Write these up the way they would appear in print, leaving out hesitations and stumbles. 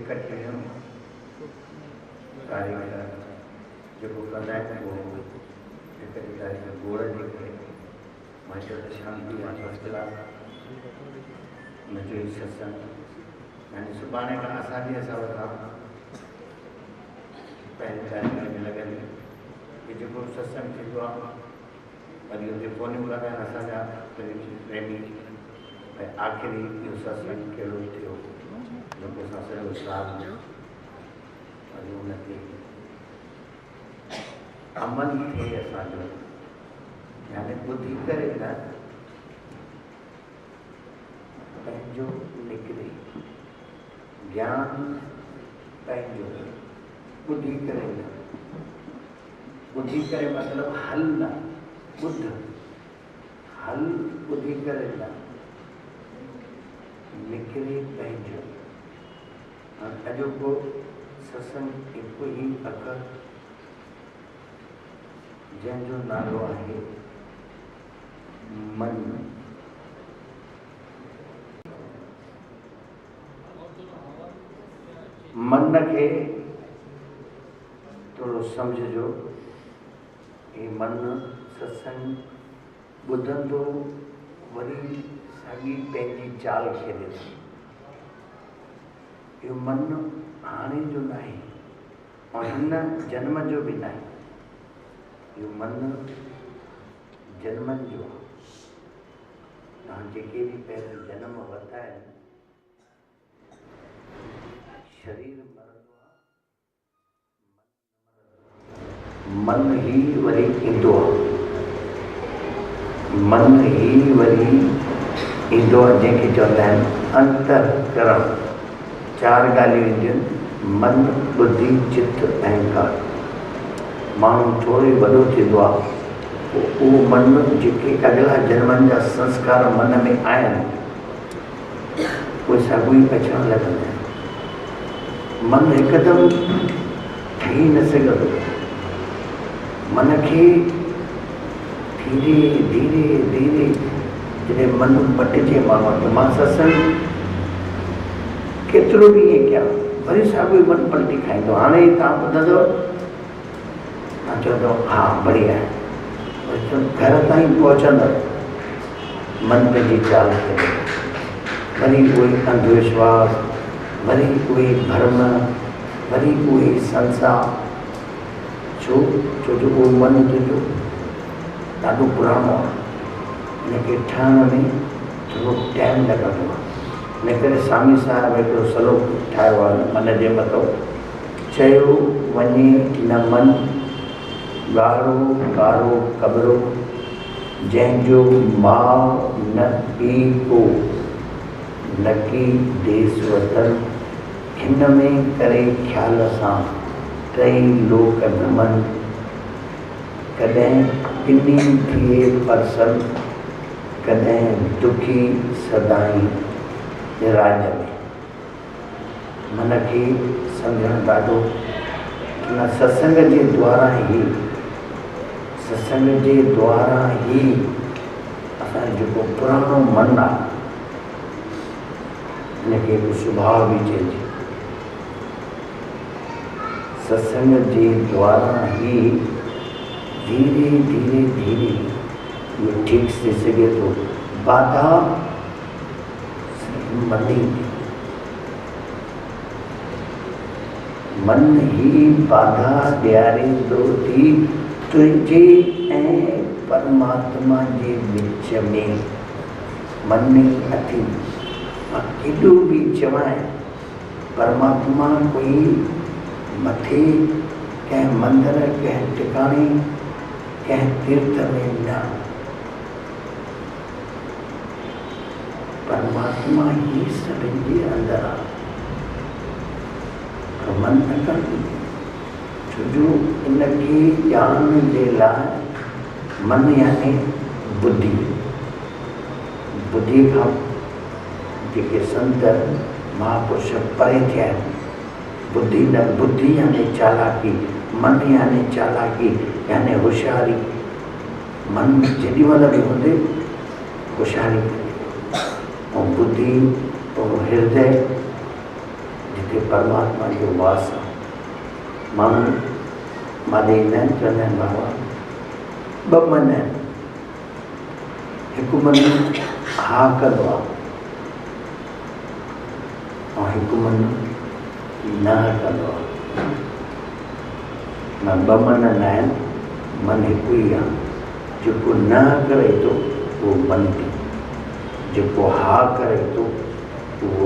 इकट्ठे कारीगर जो कंदा आहिनि उहो हिकु तारीख़ गोड़ ॾेखे मां चयो त शांति आहे फस्ट क्लास हुनजो ई सत्संग यानी सुभाणे खां असांजे हिसाब सां पहिरीं तारीख़ में लॻंदी कि जेको सत्संग थींदो आहे वरी हुते फ़ोनियूं लॻाइनि असांजा प्रेमी ऐं आख़िरी इहो सत्संग कहिड़ो थियो जेको असां सॼो साल वरी हुनते अमल थिए असांजो यानी ॿुधी करे न पंहिंजो निकिरे ज्ञान पंहिंजो ॿुधी करे न ॿुधी करे मतिलबु हल न ॿुध हल ॿुधी करे न निकिरे पंहिंजो अॼोको सत्संग हिकु ई अखर जंहिंजो नालो आहे मन मन खे थोरो सम्झिजो ही मन सत्संग ॿुधंदो वरी साॻी पंहिंजी चाल खेॾे थो इहो मन हाणे जो न आहे और हिन जन्म जो बि न आहे इहो मन जन्मनि जो आहे तव्हां जेके बि पहिरियों जनम वरिता आहिनि शरीर मरंदो आहे मन ई वरी ईंदो आहे मन ई वरी ईंदो आहे जंहिंखे चवंदा आहिनि अंतःकरण चारि ॻाल्हियूं ईंदियूं आहिनि मन बुद्धि चित्त अहंकार माण्हू थोरो ई वॾो थींदो आहे उहो मन जेके अॻिला जन्मनि जा संस्कार मन में आहिनि उहे साॻियो ई पहचान लॻंदा आहिनि मन हिकदमि ठही न सघंदो मन खे धीरे धीरे धीरे जॾहिं मन मटिजे माण्हू त मां सत्संग केतिरो बि ईअं कयां वरी साॻियो ई मन पलटी खाईंदो हाणे तव्हां ॿुधंदव तव्हां चवंदव हा बढ़िया आहे घर ताईं पहुचंदव मन पंहिंजी चाल खे वरी उहे अंधविश्वास वरी उहे भर्म वरी उहे संसार छो जो उहो मन तुंहिंजो ॾाढो पुराणो आहे हिनखे ठहण में थोरो टाइम लॻंदो आहे इन करे स्वामी साहिब हिकिड़ो सलोक ठाहियो आहे मन जे मथां चयो वञे न मन ॻाढ़ो कारो कबरो जंहिंजो माउ न पी को नकी देस वतन हिन में करे ख़्याल सां टई लोक नमन कॾहिं पिनी थिए परसन कॾहिं दुखी सदाई राज में मन खे सम्झणु ॾाढो हिन सत्संग जे द्वारा ई सत्संग जे द्वारा ई असांजो जेको पुराणो मन आहे हिनखे हिकु सुभाउ बि चइजे सत्संग जे द्वारा ई धीरे धीरे धीरे इहो ठीकु थी सघे थो बाधा मनी मन ही बाधा ॾियारींदो थी तुंहिंजे ऐं परमात्मा जे विच में मन ई अथी मां केॾो बि चवां परमात्मा कोई मथे कंहिं मंदर कंहिं टिकाणे कंहिं तीर्थ में न परमात्मा ही सभिनि जे अंदरि आहे मन न कंदी छो जो इनखे ॼाण जे लाइ मन यानी बुद्धि बुद्धि खां जेके संत महापुरुष परे थिया आहिनि बुद्धि न बुद्धि यानी चालाकी मन यानी चालाकी यानी होशियारी मन जेॾी महिल बि हूंदे होशियारी ऐं बुद्धि ऐं हृदय जिते जिथे परमात्मा जो वास आहे। माण्हू माॾे ईंदा आहिनि, चवंदा आहिनि बाबा ॿ मन आहिनि, हिकु मन हा कंदो आहे ऐं हिकु मन न कंदो आहे। न ॿ मन न आहिनि, मन हिकु ई आहे। जेको न करे थो उहो मन थी, जेको हा करे थो उहो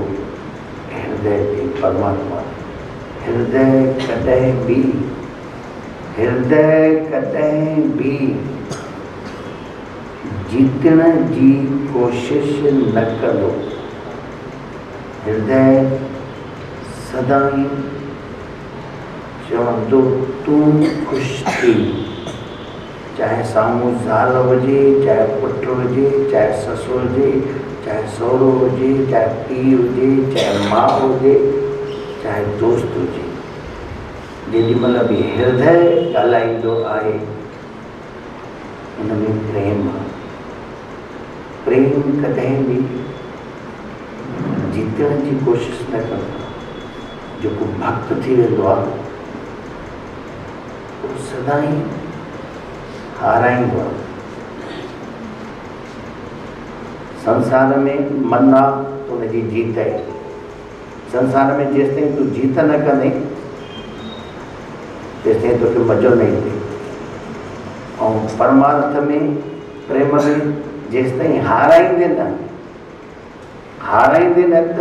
हृदय थी, परमात्मा। हृदय कॾहिं बि जीतण जी कोशिश न कंदो। हृदय सदाई चवंदो तूं ख़ुशि थी, चाहे साम्हूं ज़ाल हुजे, चाहे पुटु हुजे, चाहे ससु हुजे, चाहे सहुरो हुजे, चाहे पीउ हुजे, चाहे माउ हुजे, चाहे दोस्त हुजे। जेॾी महिल बि हृदय ॻाल्हाईंदो आहे उन में प्रेम आहे। प्रेम कॾहिं बि जीतण जी कोशिश न कंदो। जेको भक्त थी वेंदो आहे उहो सदाई हाराईंदो आहे। संसार में मन आहे त उनजी जीत आहे। संसार में जेसिताईं तूं जीत न कंदे तेसिताईं तोखे मज़ो न ईंदे। ऐं परमार्थ में, प्रेम में जेसिताईं हाराईंदे न त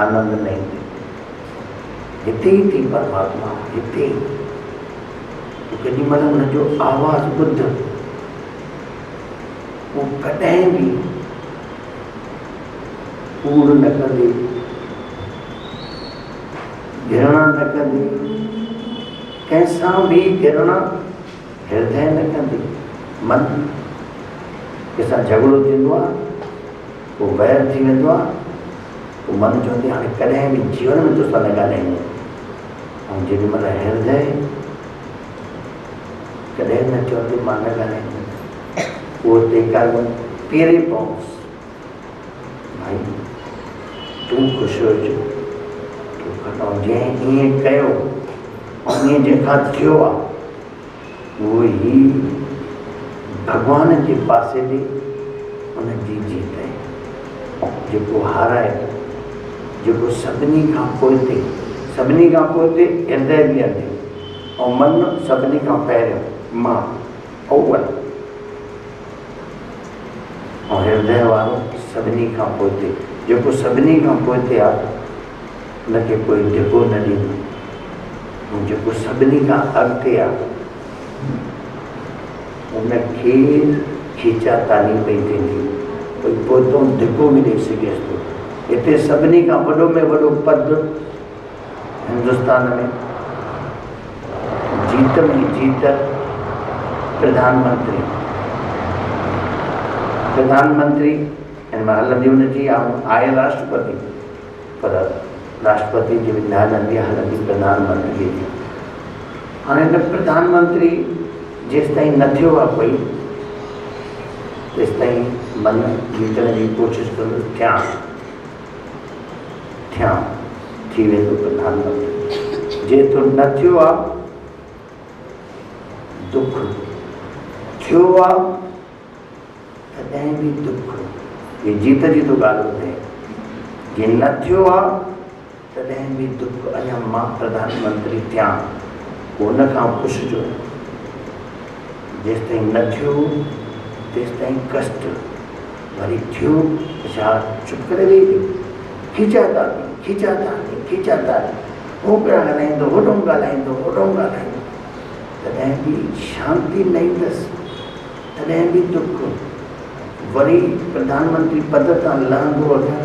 आनंद न ईंदे। हिते ई थी परमात्मा, हिते ई। तूं केॾी महिल हुनजो आवाज़ ॿुध, उहो कॾहिं बि कूड़ न कंदे, घृणा न कंदे, कंहिंसां बि घृणा हृदय न कंदे। मन कंहिंसां झगड़ो थींदो आहे, पोइ वैर थी वेंदो आहे, पोइ मन चवंदी हाणे कॾहिं बि जीवन में तोसां न ॻाल्हाईंदो। ऐं जेॾी महिल हृदय कॾहिं न चवंदो मां न ॻाल्हाईंदुमि, उहो तेकार पेरे पहुंसि, भाई तूं ख़ुशि हुजे, तूं खटाउ। जंहिं ईअं कयो ऐं ईअं जेका थियो आहे उहो ई भॻवान जे पासे ॾे उनजी जीत आहे। जेको हाराए, जेको सभिनी खां पोइ ते हृदय बि आहे ऐं मन सभिनी खां पहिरियों, मां अव्वल, ऐं हृदय वारो सभिनी खां पोइ ते। जेको सभिनी खां पोइ ते आहे उनखे कोई धिको न ॾींदो। ऐं जेको सभिनी खां अॻिते आहे उनखे खीचातानी पई थींदी, कोई पोइ धिको बि ॾेई सघेसि थो। हिते सभिनी खां वॾो में वॾो पद हिंदुस्तान में, जीत में जीत, प्रधानमंत्री हिन में हलंदी हुनजी आहे राष्ट्रपति, पर राष्ट्रपति जी बि न हलंदी, हलंदी प्रधानमंत्री जी। हाणे हिन प्रधानमंत्री जेसिताईं न थियो आहे कोई, तेसिताईं मन जीतण जी कोशिशि कंदो। थियां थी वेंदो प्रधानमंत्री। जेतिरो न थियो आहे, दुख थियो आहे तॾहिं बि दुख। ये जीत जी तो ॻाल्हि ॿुधाए। जे न थियो आहे तॾहिं बि दुख। अञा मां प्रधानमंत्री थियां, हुन खां पुछिजो। जेसिताईं न थियो तेसिताईं कष्ट, वरी थियो छा चुप करे वेही, खीचाता हो पिया ॻाल्हाईंदो, होॾो ॻाल्हाईंदो, तॾहिं बि शांती न ईंदसि, तॾहिं बि दुख। वरी प्रधानमंत्री पद तां लहंदो अॻियां,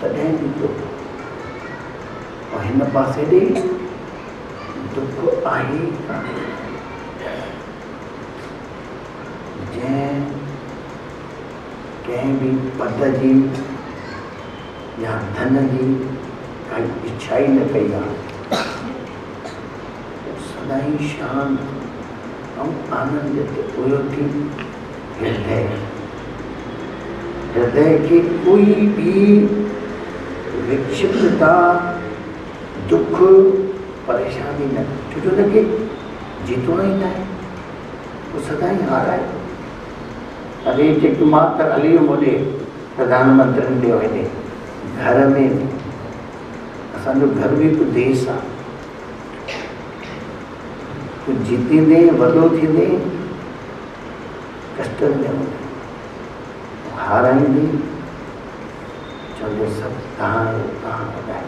तॾहिं बि दुख। और हिन पासे ॾे दुख आहे ई कान। जंहिं कंहिं बि पद जी या धन जी काई इच्छा ई न कई आहे, सदाई शांत ऐं आनंदित हुयो थी हृदय खे कोई भी विक्षिप्तता, दुख, परेशानी न, छो न कि जीतो ही ना है, वो सदा ही हारा है। अरे जेको मात्र हली मोॾे प्रधानमंत्री ॾे वञे, घर में असांजो घर भी हिकु देश आहे। तूं जीतींदे, वॾो थींदे, कष्टनि में हूंदे, हाराईंदे चवंदे सभु तव्हां ॿुधाए,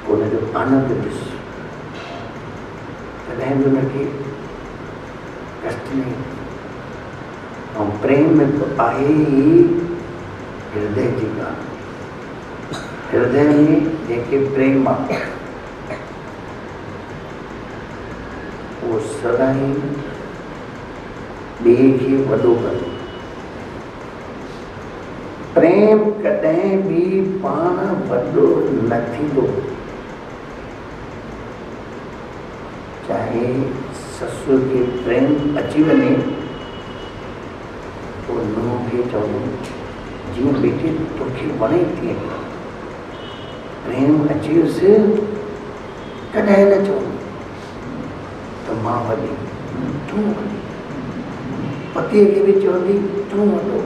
पोइ हुनजो आनंद ॾिस, तॾहिं बि हुनखे कष्ट न ईंदो। ऐं प्रेम में तो आहे ई हृदय जी ॻाल्हि। हृदय में जेके प्रेम आहे वो सदा ही ॿिए खे वॾो कंदो। प्रेम कॾहिं भी पाण वॾो न थींदो, चाहे ससुर खे प्रेम अची वञे तो नुंहुं खे चवंदो जीअं बेटे तोखे वणे तीअं कर। प्रेम अचेसि कॾहिं न चवंदो त मां वॾी तूं वॾी, पतीअ खे बि चवंदी तूं वॾो,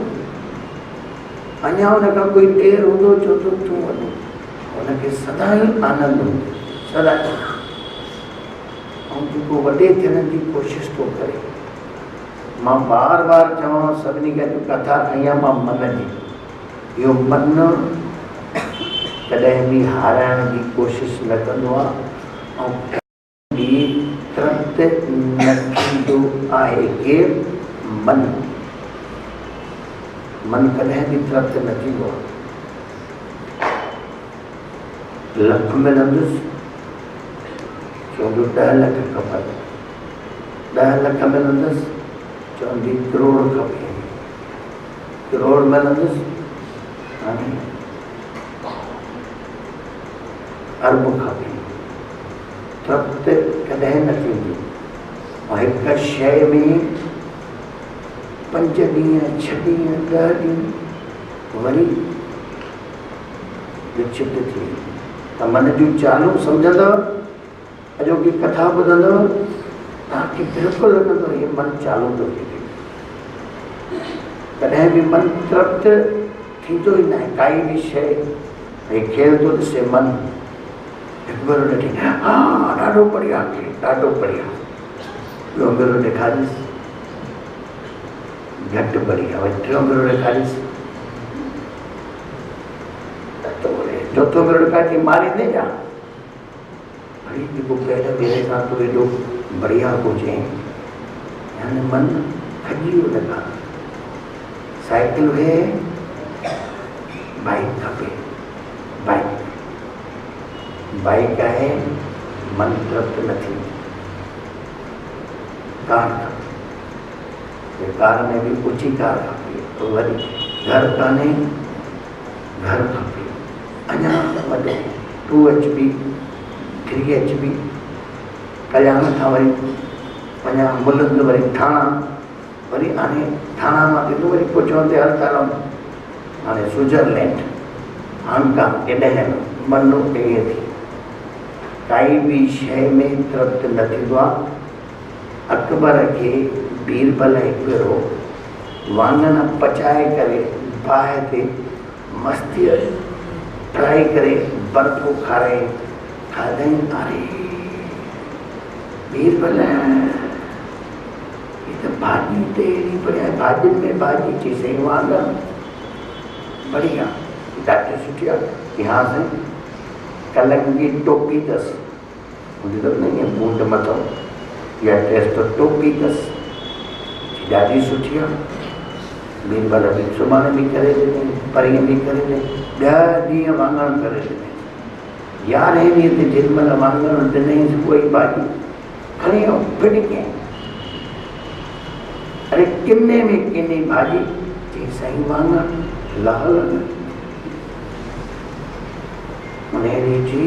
अञा हुन खां कोई ॾेर हूंदो चवंदो तूं वॾो, हुनखे सदा ई आनंद हूंदो, सदा। ऐं जेको वॾे थियण जी कोशिशि थो करे, मां बार बार चवां सभिनी खे कथा खई आहे मां मन जी, इहो मन कॾहिं बि हाराइण जी कोशिशि न कंदो आहे ऐं बि तृप्त न थींदो आहे। केरु? मन। मन कॾहिं बि तृप्त न थींदो आहे। लख मिलंदुसि चवंदो 10 लख खपनि, 10 लख मिलंदुसि चवंदी करोड़ खपे, करोड़ मिलंदुसि हाणे अरब खपे। तृप्त कॾहिं न थींदी। ऐं हिकु शइ में 5 ॾींहं 6 ॾींहं 10 ॾींहं वरी विक्षिप्त थी। त मन जूं चालू सम्झंदव, अॼोकी कथा ॿुधंदव, तव्हांखे बिल्कुलु लॻंदो इहे मन चालू थो थिए। कॾहिं बि मन तृप्त थींदो ई न आहे। काई बि शइ भई खेल थो ॾिसे मन, हिकु भेरो ॾिठी हा ॾाढो बढ़िया खेल, ॾाढो बढ़िया, ॿियो भेरो ॾेखारीसि घटि बढ़िया, वरी टियों भेरो ॾेखारीसि चौथों भेरो ॾेखारीसि मारींदे जा, वरी जेको पहिरें भेरे सां तूं एॾो बढ़िया हुजे, यानी मन खजी वियो लॻा। साइकिल है, बाइक खपे, बाइक आहे, मन तृप्त न थींदो। कार खपे, कार में भी ऊंची कार खपे, तो वरी घर कान्हे, घर खपे अञा वॾो 2 HP 3 HP, कल्याण खां वरी वञा मुलुंद, वरी थाणा, वरी हाणे थाणा मां किथो वरी पोइ चवंदे हर तरह हाणे स्विट्जरलैंड, हांगकांग, एॾे मनो ॾे थी। काई बि शइ में तृप्त न थींदो आहे। अकबर खे बीरबल हिकु भेरो वाङण पचाए करे बाहि ते मस्तीअ ठाहे करे बर्फ़ खाराए खाधई। अरे बीरबल ये तो भाॼी ते एॾी बढ़िया, भाॼियुनि में भाॼी चई सही वाङण बढ़िया, ॾाढी सुठी आहे कि हाँ साईं कलंग जी टोपी अथसि, मुंहिंजी त न ईअं बूंद मथां या टेस्ट तो टोपी अथसि ॾाढी सुठी आहे। बीरबल बि सुभाणे बि करे ॾिनई, परीहं बि करे ॾिनई, 10 ॾींहं वाङण करे ॾिनई। 11हें ॾींहं ते जेॾीमहिल वाङण ॾिनई उहा ई भाॼी खणी आयो फिटके, अरे किने में किनी भाॼी चई साईं वाङण लाल उन्हें जी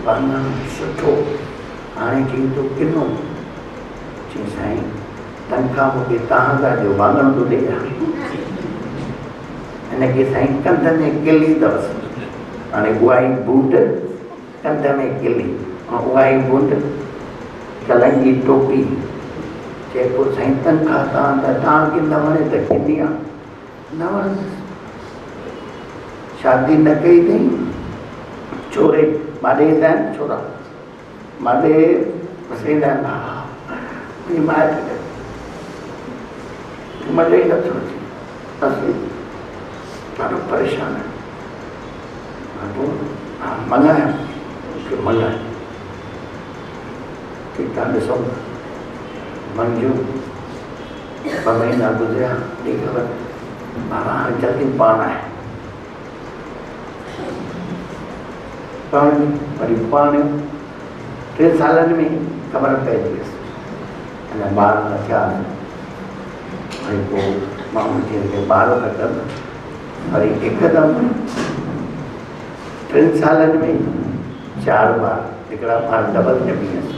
वाङण सुठो, हाणे चई तो किनो, चई साईं तनख़्वाह मूंखे तव्हां ॾियो, वाङण थो ॾियां। हिनखे साईं कंध में किली अथसि, हाणे उहा ई बूट कंध में किली ऐं उहा ई बूट कलंगी टोपी, चए पोइ साईं तनख़्वाह तव्हांखे न वणे त किनी आहे, न वणंदसि। शादी न कई अथई, छोरे माॾे ईंदा आहिनि छोरा, माॾे वसईंदा आहिनि, हा मुंहिंजी माइट मज़ो ई नथो अचे, असीं ॾाढो परेशान आहियूं। हा मङायो मूंखे मङायो, ठीकु आहे ॾिसूं मंजू 2 महीना गुज़रिया, ॾेई ख़बर बाबा हाणे जल्दी पाण आहे, वरी पाण 3 सालनि में ख़बर पइजी वियसि, अञा ॿार न थिया। वरी पोइ माण्हू चई ॿार त कर, वरी हिकदमि 3 सालनि में 4 ॿार, हिकिड़ा ॿार डबल ॼमी वियसि।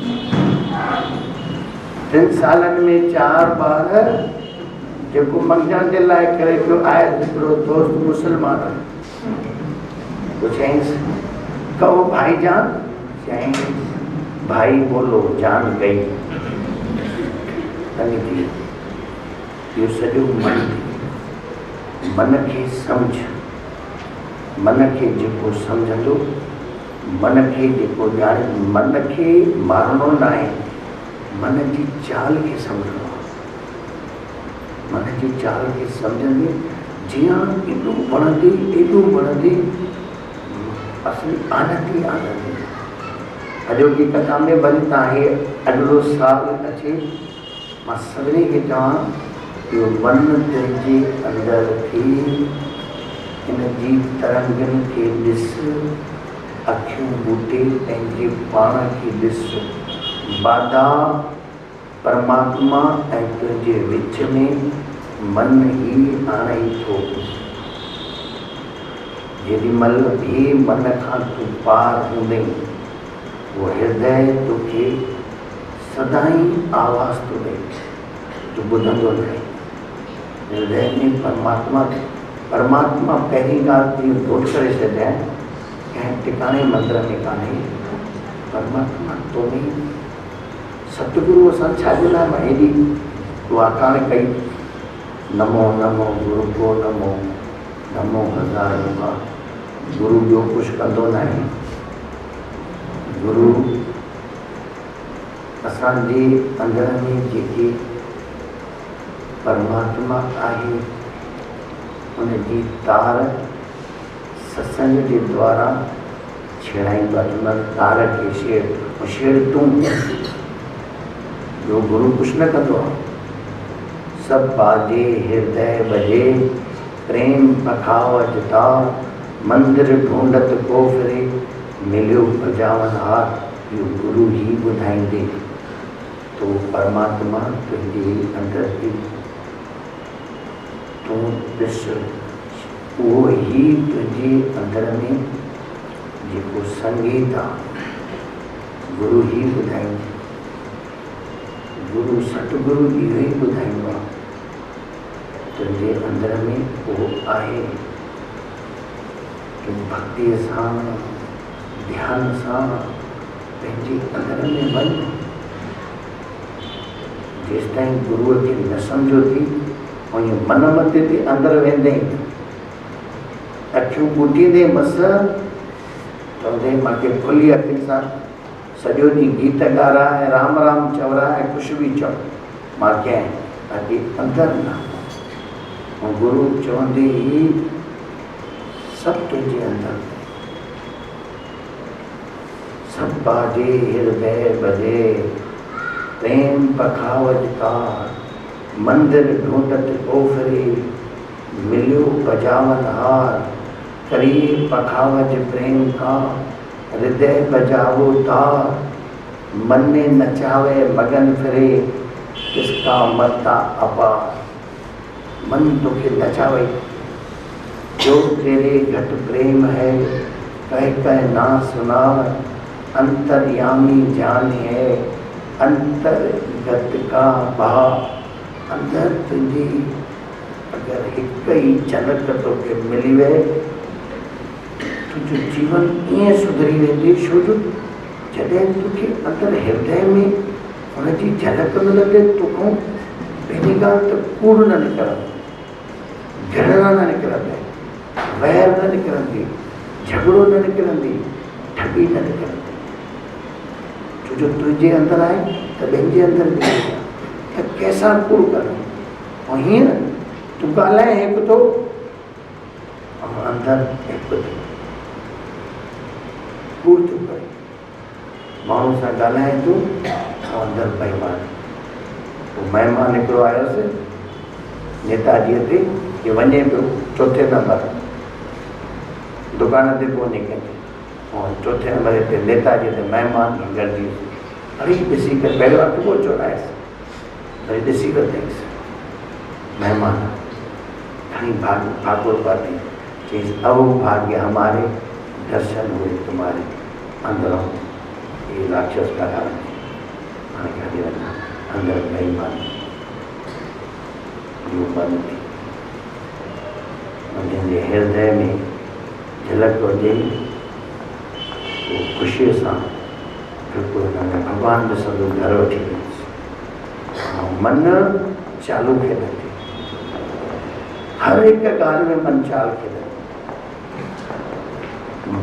3 सालनि में 4 ॿार, जेको मंगण जे लाइ करे पियो आहे हिकिड़ो दोस्त मुस्लमान, पुछाईंसि कहो भाईजान, चईं भाई बोलो जान गई, तंग थी। इहो सॼो मन खे सम्झ, मन खे जेको सम्झंदो, मन खे जेको ॼाणे, मन खे मारणो न आहे, मन जी चाल खे सम्झणो आहे। मन जी चाल खे सम्झंदे जीअं एॾो वणंदे असली आनंद ई आनंद। अॼोकी कथा में वरी तव्हां अॻिलो साल अचे, मां सभिनी खे चवां इहो मन पंहिंजे अंदरि थी इन जी तरंगनि खे ॾिस, अखियूं ॿूटे पंहिंजे पाण खे ॾिस, बाधा परमात्मा ऐं तुंहिंजे विच में मन ई आणे थो। जेॾी महिल ॿिए मन खां तूं पार हूंदे, उहो हृदय तोखे सदाई आवाज़ थो ॾे, तूं ॿुधंदो न आहे। हृदय में परमात्मा पहिरीं ॻाल्हि तूं नोट करे छॾिजांइ, कंहिं टिकाणे मंदर में कान्हे, परमात्मा तो में। सतगुरू सां छाजे लाइ मां हेॾी वाकाण कई, नमो नमो गुरू को नमो, नमो हज़ार नमो। गुरू ॿियो कुझु कंदो न आहे। गुरू असांजे अंदर में जेके परमात्मा आहे उनजी तार सत्संग जे द्वारा छेड़ाईंदो आहे। उन तार खे छेड़ तूं, ॿियो गुरू कुझु न कंदो आहे। सब बाजे हृदय बजे, प्रेम पखावज तार, मंदिर ढूंढत को फिरे, मिलियो बजावन हार। इहो गुरू ही ॿुधाईंदे तो परमात्मा तुंहिंजे अंदर थी, तूं ॾिस, उहो ही तुंहिंजे अंदर में जेको संगीत आहे, गुरू ही ॿुधाईंदे। गुरू सतगुरू इहो ई ॿुधाईंदो आहे, तुंहिंजे अंदर में उहो आहे। तूं भक्तीअ सां, ध्यान सां पंहिंजे अंदर में वञ। जेसि ताईं गुरूअ खे न सम्झो थी ऐं इहो मन मथे ते अंदरि वेंदे, अखियूं ॿूटींदे मस, चवंदे मूंखे खुली अखियुनि सां सॼो ॾींहुं गीत ॻाराए, राम राम चवराए, कुझु बि चओ, मां कंहिं ताकी अंदरि न। ऐं गुरू चवंदे ई सभु तुंहिंजे अंदरि, सब बाजे हृदय बजे, प्रेम पखावज तार, मंदिर ढूंढत को फिरे, मिलियो बजावन हार। करिए पखावज प्रेम का, हृदय बजावो तार, मन ने नचावे मगन फिरे, किसका मरता अपार। मन तोखे नचावे, जो तेरे घट प्रेम है, कह कह ना सुना, अंतर्यामी जान है, अंतर्गत का भाव। अंदर तुंहिंजी अगरि हिकु ई झलक तोखे मिली वए, तुझो जीवन ईअं सुधरी वेंदे, छो जो जॾहिं तोखे अंदरि हृदय में हुनजी झलक मिलंदे तोखां पहिरीं ॻाल्हि त कूड़ न निकिरंदो, घृणा न निकिरंदी, वैर न निकिरंदी, झगड़ो न निकिरंदी, ठगी न निकिरंदी। छो जो तुंहिंजे अंदरि आहे त ॿियनि जे अंदरि बि आहे, त कंहिंसां कूड़ करणो। ऐं हीअं तूं ॻाल्हाए हिकु थो ऐं अंदरि हिकु थो कूड़ थो करे, माण्हू सां ॻाल्हाए थो ऐं अंदरि बेईमान। पोइ महिमान हिकिड़ो आयोसि नेताजीअ ते, कि वञे पियो चौथे नंबर दुकान ते पहुची कंहिंजे, ऐं चौथे नंबर ते नेताजीअ ते महिमान गॾिजी, अरे ॾिसी करे पहिरियों हथु पोइ चोरायसि, वरी ॾिसी करे अथईंसि महिमान खणी भागुर पाती, चईसि अहो भाग्य हमारे दर्शन हुए तुम्हारे अंदरों, ये राक्षस का कारण हाणे काॾे वञा, अंदरि बेईमान जो मन थी, जंहिंजे हृदय में झलक हुजे उहो ख़ुशीअ सां बिल्कुलु हुन भॻवानु ॾिसंदो घर वठी वेंदुसि, ऐं मन चालू खेॾंदे, हर हिकु ॻाल्हि में मन चाल खेॾंदो।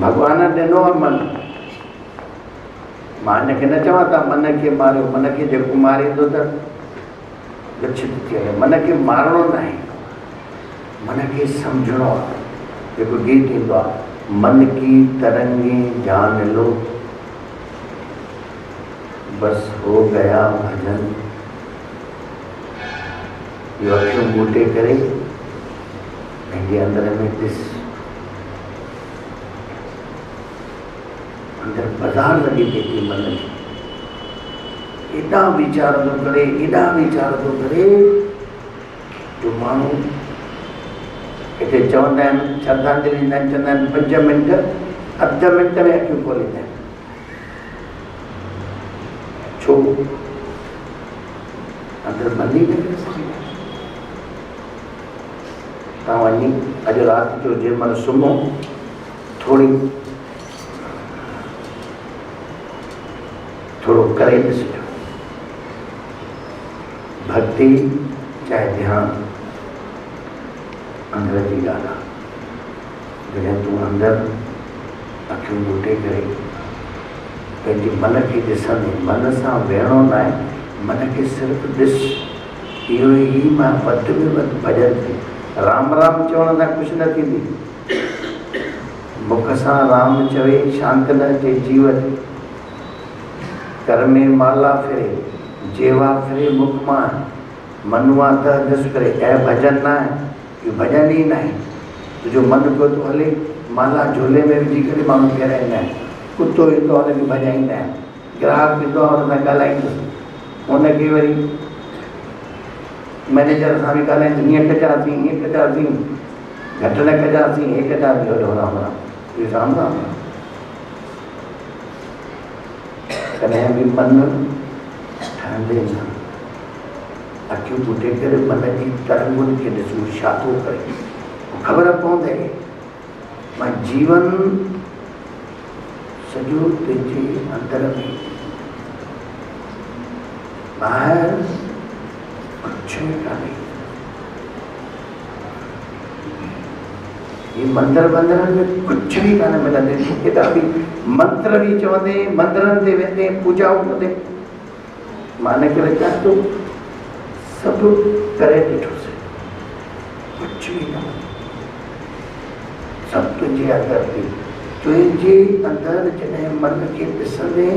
भॻवानु ॾिनो आहे मन, मां हिनखे न चवां था मन खे मारियो, मन खे जेको मारींदो त लक्षित थी वञे, मन खे मारणो न आहे, मन खे सम्झणो आहे। जेको गीत ईंदो आहे, मन की तरंगे जान लो बस हो गया भजन, इहो अखियूं ॿूटे करे पंहिंजे अंदर में ॾिस, अंदरि बाज़ार लॻी पई थी मन जी, एॾा वीचार थो करे, एॾा वीचार थो करे जो माण्हू हिते चवंदा आहिनि, श्रद्धांजलि ॾींदा आहिनि, चवंदा आहिनि 5 मिंट अध मिंट में अखियूं खोलींदा आहिनि। छो? अंदरि मन ई न करे सघे। तव्हां वञी अॼु राति जो जंहिं महिल सुम्हो थोरो करे ॾिसिजो, भक्ति चाहे ध्यानु अंदरि जी ॻाल्हि आहे। जॾहिं तूं अंदरि अखियूं ॿूटे करे पंहिंजे मन खे ॾिसंदे, मन सां वेहणो न आहे, मन खे सिर्फ़ु ॾिस, इहो ई मां वधि में वधि भॼन थी। राम राम चवण सां कुझु न थींदी, मुख सां राम चवे शांत न थिए जीवन, कर में माला फिरे जेवा फिरे मुख मां, मनुआ त दस करे, ऐं भॼन न आहे, इहो भॼन ई न आहे। तुंहिंजो मन पियो थो हले, माला झोले में विझी करे माण्हू फेराईंदा आहिनि, कुतो ईंदो आहे हुनखे भॼाईंदा आहिनि, ग्राहक ईंदो आहे हुन सां ॻाल्हाईंदुसि, हुनखे वरी मैनेजर सां बि ॻाल्हाईंदुसि, हीअं कजासीं, हीअं कजासीं, घटि न कजासीं, हे कजासीं, होॾो राम राम, इहो राम राम। कॾहिं बि मन ठहंदे न, अखियूं ॿूटे करे मन जी तरंगुनि खे ॾिसूं छा थो करे, ख़बर पवंदे मां जीवन सॼो तुंहिंजे अंदरि में, ॿाहिरि कुझु कान्हे। ये मंदिर वंदिरनि में कुझु बि कान मिलंदे, हेॾा बि मंत्र बि चवंदे, मंदिरनि ते वेंदे पूजाऊं कंदे, मां न करे चाहियां थो सभु करे ॾिठोसीं, कुझु बि न, सभु तुंहिंजे अंदरि थी, तुंहिंजे अंदरि जॾहिं मन खे ॾिसंदे,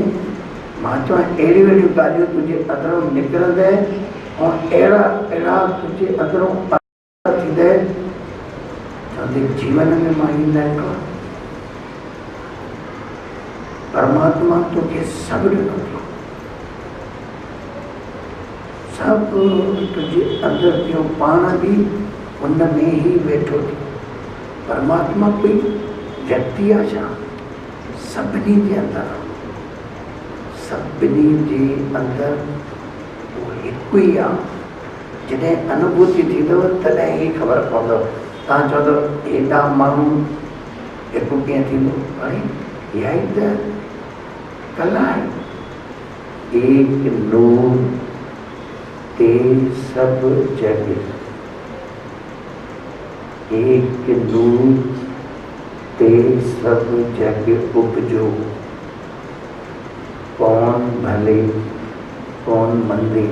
मां चवां अहिड़ियूं अहिड़ियूं ॻाल्हियूं तुंहिंजे अंदरों निकिरंदे, ऐं अहिड़ा अहिड़ा तुंहिंजे अंदरों थींदे, चवंदे जीवन में मां ई न ॾिठो, परमात्मा तोखे सभु ॾिनो अथई, सभु तुंहिंजे अंदरि पियो, पाण बि उन में ई वेठो थी। परमात्मा कोई व्यक्ति आहे छा? सभिनी जे अंदरि, सभिनी जे अंदरि उहो हिकु ई आहे। जॾहिं अनुभूति थींदव तॾहिं ई ख़बर पवंदव। तव्हां चवंदव हेॾा माण्हू एक कीअं थींदो? अरे इहा ई त कला आहे। एक नूर ते सब जग, एक नूर ते सब जग उपजो, कौन भले कौन मंदे,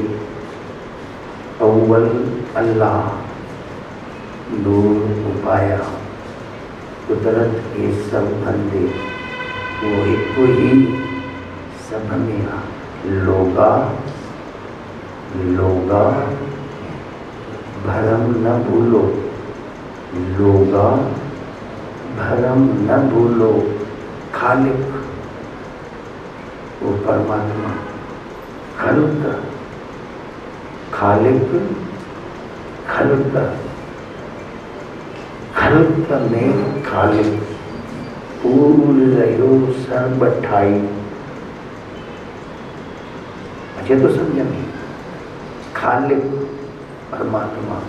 अव्वल अल्लाह नूर उपाया, कुदरत के सब बंदे, वो एक ही सब में लोगा लोगा भरम न भूलो, लोगा भरम न भूलो। खालिक वो परमात्मा, खल्क खालिक खल्क, खल्क में खालिक, पूर रहो सर्ब ठाई। अच्छे तो समझ में, खालिक परमात्मा,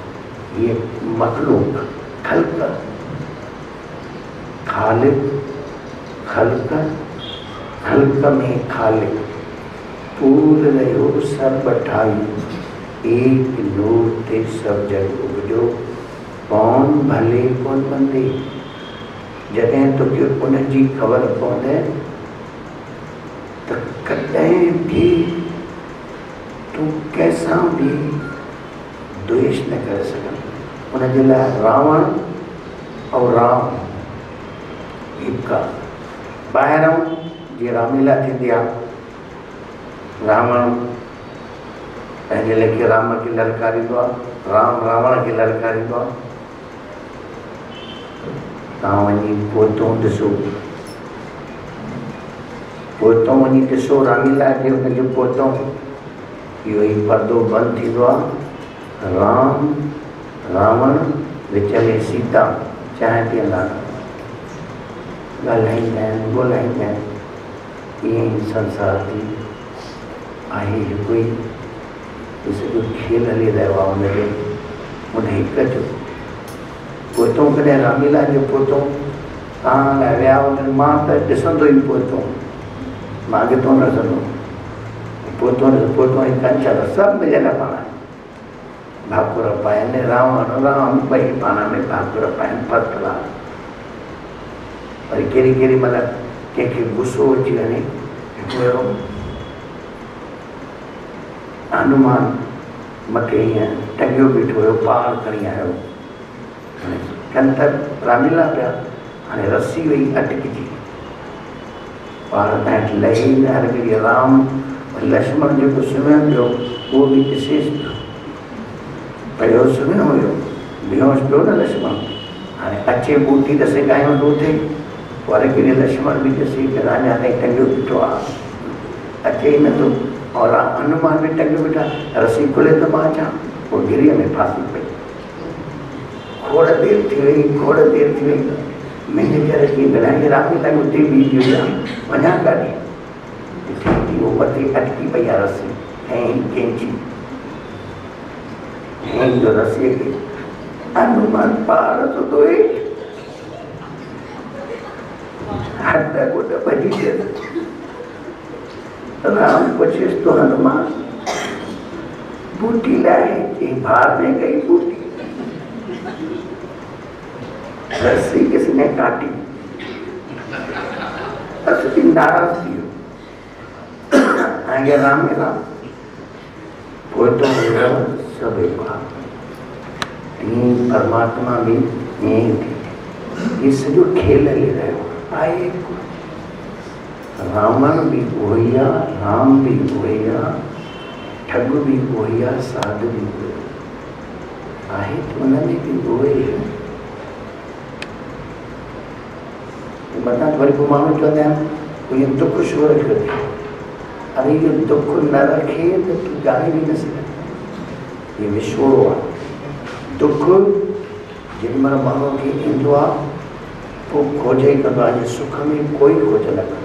ये मखलूक खल्क, खालिक खल्क, खल्क में खालिक, पूर रहो सर्ब ठाई। एक नूर ते सब जग उपजो, कौन भले कौन मंदे। जॾहिं तोखे उन जी ख़बर पवंदे त कॾहिं भी तूं कंहिंसां भी द्वेष न करे सघंदो। उनजे लाइ रावण और राम हिकु आहे। ॿाहिरों जीअं रामलीला थींदी आहे, रावण पंहिंजे लेखे राम खे ललकारींदो आहे, राम रावण खे ललकारींदो आहे। तव्हां वञी पोइतो ॾिसो, पोइतो वञी ॾिसो रामलीला खे, हुनजो पोइतो इहो ई पर्दो बंदि थींदो आहे, राम रावण विच में सीता चांहि पीअंदा ॻाल्हाईंदा आहिनि, ॻोल्हाईंदा आहिनि। ईअं ई संसार जी आहे हिकु ई सॼो खेल हली रहियो आहे। हुनजे हुन हिक जो पोइतो, कॾहिं रामलीला जो पोइतो तव्हां लाइ विया वञनि, मां त ॾिसंदो ई पोइतो, मां अॻितो न ॾिसंदो पोइतो, पोइतो ऐं कंचन सभु मिलियल पाण भाकुर पाइनि, रावण राम ॿई पाण में भाकुर पाइनि, फर्क़ आहे। वरी केॾी केॾी महिल कंहिंखे गुस्सो अची वञे, हुयो हनुमान मथे ईअं टंगियो बीठो हुयो, पहाड़ खणी आयो, कंत रामलीला पिया, हाणे रसी वई अटकिजी, पहाड़ ताईं लही न हरगिड़ी। राम लक्ष्मण जेको सुम्हियो पियो उहो बि ॾिसेसि पियो, सुम्हियो हुयो, बेहोश पियो न लक्ष्मण। हाणे अचे बूटी ॾसे गांयूं थो थिए, पर केॾे लक्ष्मण बि ॾिसे कि अञा ताईं टंगियो बीठो आहे, अचे ई नथो। और हनुमान बि टंगियो बीठा, रसी खुले त मां अचां, पोइ गिरीअ में फासी पई। खोड़ देरि थी वई, खोड़ देरि थी वई, मुंहिंजे घर कीअं ॻाल्हाए रामलीला उते बीठी हुई, वञा काॾे, उहो मथे अटकी पई आहे रसी, ऐं कैंची ऐं जो रसीअ खे हनुमान पार थो धोए, हथ गोॾ भॼी विया। राम पुछेसि तो हनुमान बूटी लाए कि भार में गई बूटी, रस्सी किसने काटी? असली नाराज थी आगे राम में राम पोइतो सब एक तीन परमात्मा भी यही थी। ये सॼो खेल हली रहियो आहे। रावण भी गोइया, राम भी गोइया, ठग भी गोइया, साध भी गोइया आहे। तो उन्होंने भी गोए बता वरी को माण्हू चवंदा आहिनि कोई दुख छो रखियो अथई? अरे इहो दुख न रखे त तूं ॻाल्हाए बि न सघंदी। इहो विछोड़ो आहे। दुख जेॾी महिल माण्हूअ खे ईंदो आहे पोइ खोज ई कंदो आहे। सुख में कोई खोज न कंदो।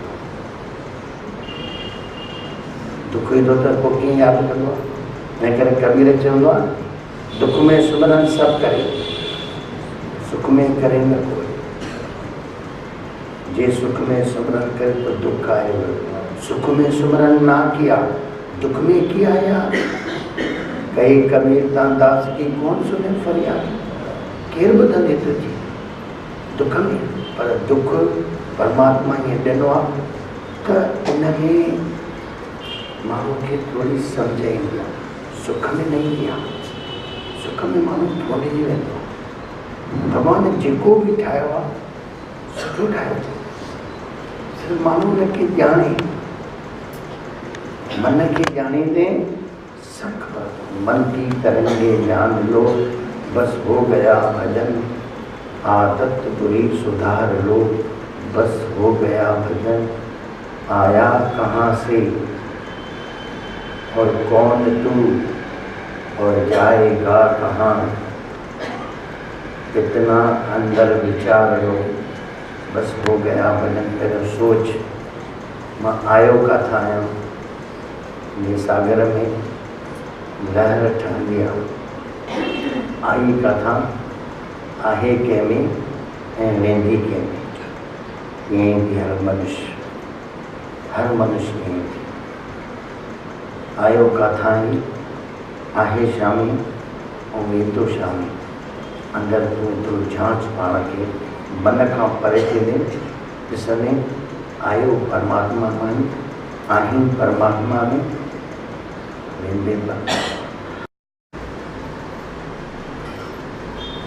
दुख ईंदो त पोइ कीअं यादि कंदो आहे? हिन करे कबीर चवंदो आहे दुख में सुमरन सभु करे, सुख में करे न कोई। जे सुख में सिमरन करे तो दुख आए, सुख में सिमरन ना किया दुख में किया यार। कई कबीर दास की कौन सुने फरियाद, केर ॿुधंदे तुझी दुख में। पर दुख परमात्मा ये ॾिनो आहे त उनमें माण्हू खे थोड़ी सम्झ ईंदी आहे, सुख में न ईंदी आहे। सुख में माण्हू भुलिजी वेंदो आहे। भॻवान जेको बि ठाहियो आहे सुठो ठाहियो अथईं, सिर्फ़ु माण्हू उनखे ॼाणे, मन खे ॼाणींदे सब खबर। मन की तरंगे जान लो, बस हो गया भजन, आदत बुरी सुधार लो, बस हो गया भजन। आया कहाँ से और कौन तू और जाएगा कहाँ, इतना अंदर विचार लो, बस हो गया भजन। पहले सोच मां आयो किथां आहियां, ये सागर में लहर ठहंदी आहे, आई किथां आहे कंहिंमें ऐं वेंदी कंहिंमें। ईअं ई हर मनुष्य ईअं थी आयो किथां ई आहे शामी ऐं वेंदो शामी। अंदर तूं जांच पाण खे मन खां परे थींदे ॾिसंदे आयो परमात्मा में, आहीं परमात्मा में, वेंदे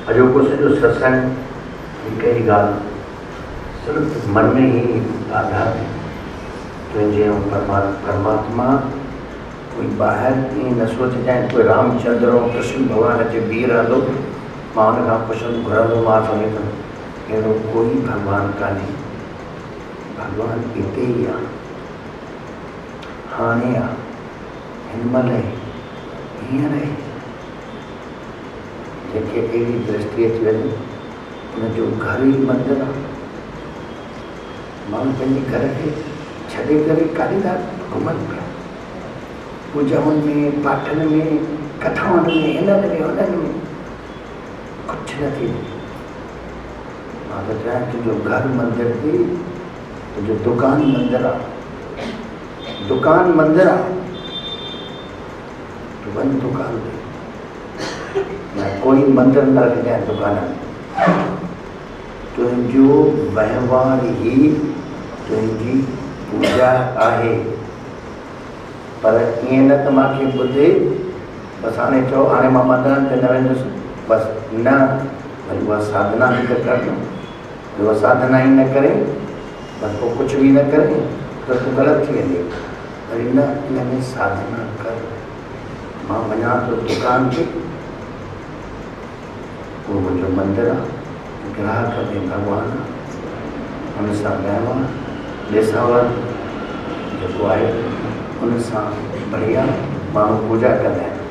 अॼोको सॼो सत्संग हिकु ई ॻाल्हि, सिर्फ़ु मन में ही आधार तुंहिंजे ऐं परमात्मा। कोई ॿाहिरि ईअं न सोचिजांइ कोई रामचंद्र ऐं कृष्ण भॻवान अचे बीह रहंदो, मां हुन खां पुछंदुमि घुरंदो, मां सम्झंदुमि अहिड़ो कोई भॻवानु कान्हे। भॻवानु हिते ई आहे, हाणे आहे, हिन महिल आहे, हींअर आहे। जंहिंखे अहिड़ी दृष्टि अची वञे उनजो घर ई मंदिर आहे। माण्हू पंहिंजे घर खे छॾे करे काॾे था घुमनि पिया, पूजाउनि में, पाठनि में, कथाउनि में, हिननि में हुननि में, कुझु न थी। मां त चाहियां तुंहिंजो घर मंदिर थी, तुंहिंजो दुकान मंदिर आहे, दुकान मंदिर आहे। तूं वञ दुकान ते, मैं कोई मंदिर न रखजांइ दुकान में। तुंहिंजो वहिंवार ई तुंहिंजी पूजा आहे। पर ईअं न त मूंखे ॿुधे बसि हाणे चओ हाणे मां मंदरनि ते न वेंदुसि, बसि न, वरी उहा साधना बि त कर, उहा साधना ई न करे बसि पोइ कुझु बि न करे त तूं ग़लति थी वेंदी। वरी न, इन में साधना कर। मां वञा थो दुकान ते, उहो मुंहिंजो मंदिर आहे, ग्राहक में भॻवानु आहे, हुन सां वहिंवार ॾेसावर जेको आहे हुन सां बढ़िया माण्हू पूजा कंदा आहिनि।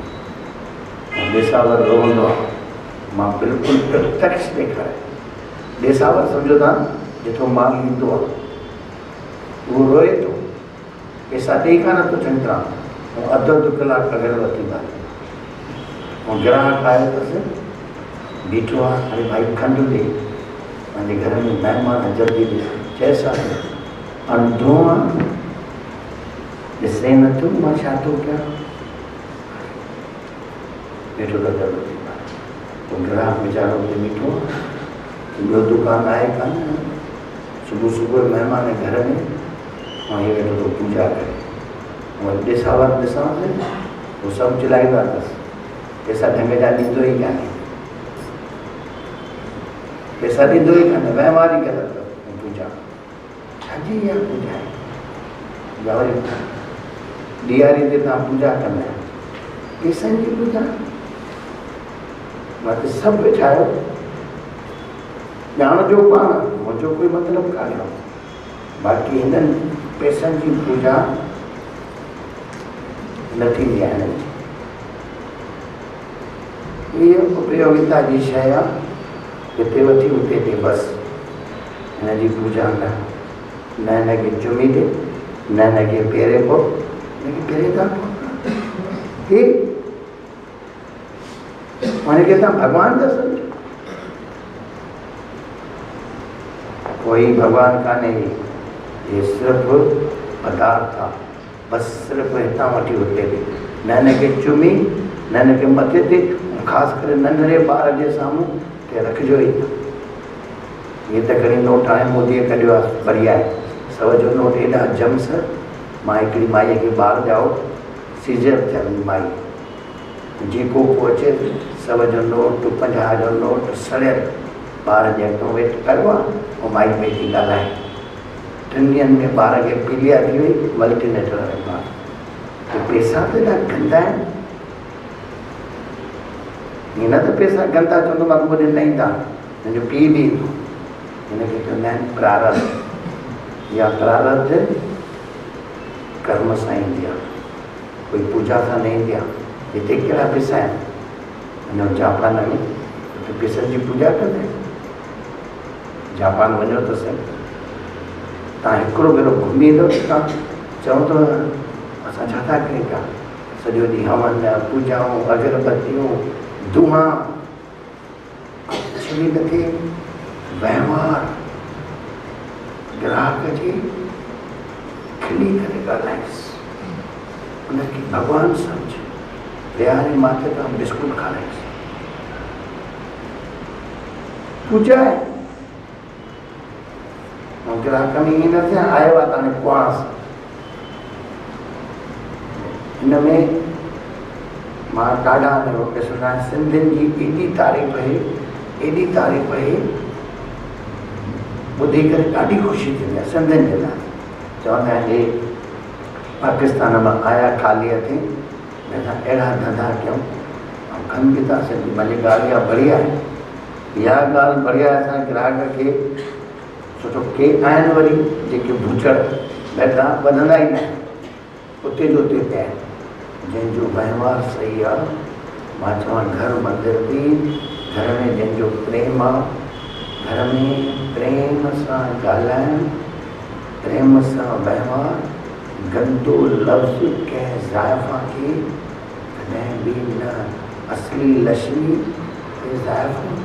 ऐं ॾेसावर रोहंदो आहे, मां बिल्कुलु प्रत्यक्ष ॾेखारियां। ॾेसावर सम्झो था जिथो माल ईंदो आहे उहो रोए थो, पैसा ॾेई कान थो चङी तरह, ऐं अधु कलाकु अगरबत्ती ॿारे, ऐं ग्राहक आयो अथसि बीठो आहे, अरे भाई खंडु ॾे, पंहिंजे घर में महिमान जल्दी ॾे, चएसि आहे अंधो आहे, ॾिसे नथो मां छा थो कयां, वेठो त अगरबत्ती ॿारे। पोइ ग्राहक वीचारो हुते बीठो आहे, ॿियो दुकान आहे कान, सुबुह सुबुह महिमान घर में, ऐं हीअ वेठो थो पूजा करे। ऐं ॾिसावर ॾिसांसि, उहो सभु चिलाईंदा अथसि, पैसा ढंग जा ॾींदो ई कान्हे, पैसा ॾींदो ई कान्हे, वहिंवार ई कंदो अथसि। पूजा छाजी इहा पूजा आहे? या वरी ॾियारी ते तव्हां पूजा कंदा आहियो, पैसनि जी पूजा? मां त सभु विछायो, ॼाणजो पाण, मुंहिंजो कोई मतिलबु कान्हे। बाक़ी हिननि पैसनि जी पूजा न थींदी आहे। इहा उपयोगिता जी शइ आहे, हिते वठी हुते ॾे, बसि हिन जी पूजा न हिनखे चुमी ॾे, न हिनखे पेरे पो, हिनखे पेरे था पोइ हिनखे तव्हां भॻवानु था सम्झो। कोई भगवान कान्हे, ये सिर्फ़ु पदार्थ आहे, बसि सिर्फ़ु हितां वठी हुते बि न हिनखे चुमी न हिनखे मथे ते, ख़ासि करे नंढड़े ॿार जे साम्हूं के रखिजो ई न। ये त घणी नोट हाणे मोदीअ कढियो आहे, बढ़िया आहे, 100 जो नोट एॾा जम्स। मां हिकिड़ी माईअ खे ॿार ॼाओ, सीजर थियल माई, जेको पोइ अचे 100 जो नोट 50 जो नोट सड़ियल ॿार जे हथों वेठ करियो आहे, ऐं माई पेटी ॻाल्हाए। 3 ॾींहंनि में ॿार खे पीलिया थी वई, मल्टीनेशनल ॿार। त पैसा त एॾा गंदा आहिनि। हीअं न त पैसा गंदा चवंदो मां मुंहिंजे न ईंदा, मुंहिंजो पीउ बि ईंदो। हिनखे चवंदा आहिनि प्रारब्ध। या प्रारब्ध कर्म सां ईंदी आहे, कोई पूजा सां न ईंदी आहे। हिते कहिड़ा पैसा आहिनि? वञो जापान में त पैसनि जी पूजा कंदा आहिनि। जापान वञो त सही, तव्हां हिकिड़ो भेरो घुमी ईंदो त तव्हां चवंदो असां छा था कयूं पिया, सॼो ॾींहुं हवन पूजाऊं अगरबत्तियूं धुआं, कुझु बि न थिए। वहिंवार ग्राहक जी खिली करे ॻाल्हाइसि, उनखे भॻवानु सम्झ, विहारे माथे तां बिस्कुट खाराइसि, पूजा आहे। ऐं ग्राहक में ईअं न थिया आयो आहे त हाणे कुआंसि। हिन में मां ॾाढा ॾिसंदा आहिनि, सिंधियुनि जी एॾी तारीफ़ आहे, एॾी तारीफ़ आहे, ॿुधी करे ॾाढी ख़ुशी थींदी आहे सिंधियुनि जे लाइ। चवंदा आहिनि हे पाकिस्तान मां आया ख़ाली हथे, असां अहिड़ा धंधा कयूं ऐं कनि बि था सघूं। मुंहिंजी ॻाल्हि इहा बढ़िया आहे, इहा ॻाल्हि बढ़िया आहे। असां ग्राहक खे सुठो, के आहिनि वरी जेके भूचड़ वेठा वधंदा ई न आहिनि, उते जो उते पिया आहिनि। जंहिंजो वहिंवार सही आहे, मां चवां घर मंदर बि, घर में जंहिंजो प्रेम आहे, घर में प्रेम सां ॻाल्हाइणु, प्रेम सां वहिंवार, गंदो लफ़्ज़ कंहिं ज़ाइफ़ा खे कॾहिं बि न। असली लक्ष्मी ज़ाइफ़ा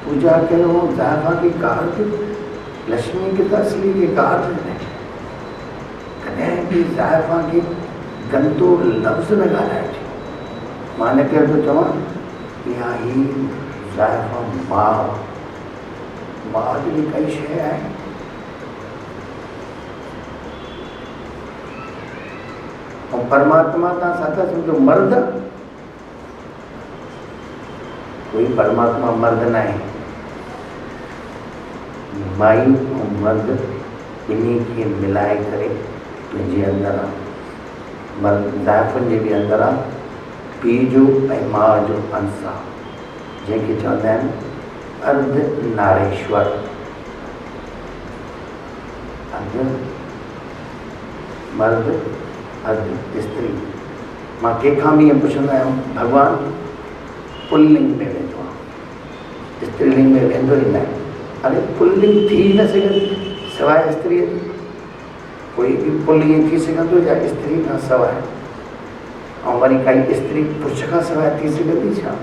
पूजा कयो, ज़ाइफ़ा खे कार्य, लक्ष्मी खे त असली खे कार्य न। कॾहिं बि ज़ाइफ़ा खे गंदो लफ़्ज़ न ॻाल्हाइजे। मां न करे थो चवां, इहा ई ज़ाइफ़ा माउ, माउ जहिड़ी काई शइ आहे? ऐं परमात्मा तव्हां छा था सम्झो, मर्द? कोई परमात्मा मर्द न आहे। माई ऐं मर्द ॿिन्ही खे मिलाए करे पंहिंजे अंदरि आहे। मर्द ज़ाइफ़ुनि जे बि अंदरि आहे, पीउ जो ऐं माउ जो अंश आहे, जंहिंखे चवंदा आहिनि अर्ध नारेश्वर। अर्ध मर्द अर्ध स्त्री। मां कंहिंखां बि ईअं पुछंदो आहियां, भॻवानु पुल्लिंग में वेंदो आहे, स्त्रीलिंग में वेंदो ई न आहे। अरे पुल्लिंग थी न सघंदी सवाइ स्त्रीअ जी? कोई बि पुल ईअं थी सघंदो या स्त्री खां सवाइ? ऐं वरी काई स्त्री पुरुष खां सवाइ थी सघंदी छा?